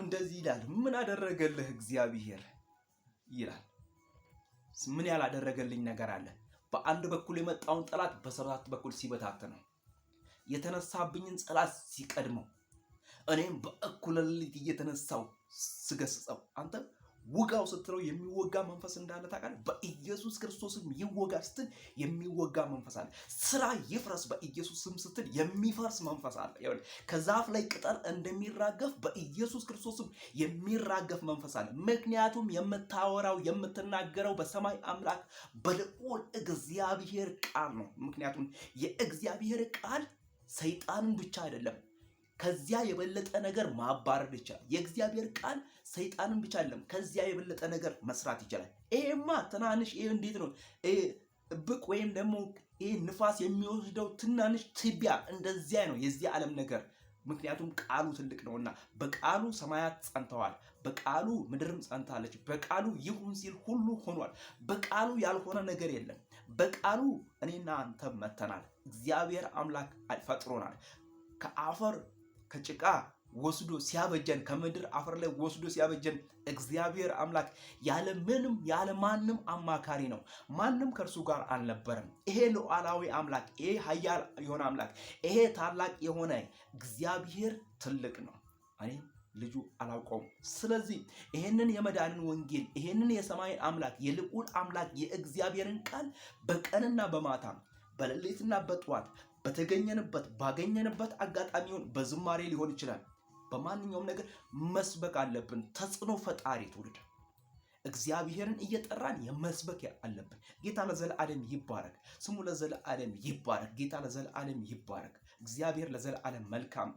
እንደዚህ ይላል። ምን አደረገልህ እግዚአብሔር ይላል። ምን ያላደረገልኝ ነገር አለ? በአንድ በኩል የመጣውን ጠላት በሰባት በኩል ሲበታተነው፣ የተነሳብኝን ጠላት ሲቀድመው፣ እኔም በእኩለ ሌሊት እየተነሳው ስገስጸው፣ አንተ ውጋው ስትለው የሚወጋ መንፈስ እንዳለ ታውቃለህ። በኢየሱስ ክርስቶስም ይወጋ ስትል የሚወጋ መንፈስ አለ። ስራ ይፍረስ በኢየሱስ ስም ስትል የሚፈርስ መንፈስ አለ። ይኸውልህ ከዛፍ ላይ ቅጠል እንደሚራገፍ በኢየሱስ ክርስቶስም የሚራገፍ መንፈስ አለ። ምክንያቱም የምታወራው የምትናገረው በሰማይ አምላክ በልዑል እግዚአብሔር ቃል ነው። ምክንያቱም የእግዚአብሔር ቃል ሰይጣንን ብቻ አይደለም ከዚያ የበለጠ ነገር ማባረር ይችላል። የእግዚአብሔር ቃል ሰይጣንን ብቻ አይደለም ከዚያ የበለጠ ነገር መስራት ይችላል። ይሄማ ትናንሽ ይሄ እንዴት ነው ብቅ ወይም ደግሞ ይሄ ንፋስ የሚወስደው ትናንሽ ትቢያ እንደዚያ ነው የዚህ ዓለም ነገር። ምክንያቱም ቃሉ ትልቅ ነውና በቃሉ ሰማያት ጸንተዋል፣ በቃሉ ምድርም ጸንታለች። በቃሉ ይሁን ሲል ሁሉ ሆኗል። በቃሉ ያልሆነ ነገር የለም። በቃሉ እኔና አንተ መተናል። እግዚአብሔር አምላክ ፈጥሮናል። ከአፈር ከጭቃ ወስዶ ሲያበጀን ከምድር አፈር ላይ ወስዶ ሲያበጀን እግዚአብሔር አምላክ ያለ ማንም አማካሪ ነው። ማንም ከእርሱ ጋር አልነበረም። ይሄ ሉዓላዊ አምላክ፣ ይሄ ኃያል የሆነ አምላክ፣ ይሄ ታላቅ የሆነ እግዚአብሔር ትልቅ ነው። እኔ ልጁ አላውቀውም። ስለዚህ ይሄንን የመዳንን ወንጌል ይሄንን የሰማይን አምላክ የልዑል አምላክ የእግዚአብሔርን ቃል በቀንና በማታ በሌሊትና በጠዋት በተገኘንበት ባገኘንበት አጋጣሚውን በዝማሬ ሊሆን ይችላል። በማንኛውም ነገር መስበክ አለብን። ተጽዕኖ ፈጣሪ ትውልድ እግዚአብሔርን እየጠራን የመስበክ አለብን። ጌታ ለዘላለም ይባረክ። ስሙ ለዘላለም ይባረክ። ጌታ ለዘላለም ይባረክ። እግዚአብሔር ለዘላለም መልካም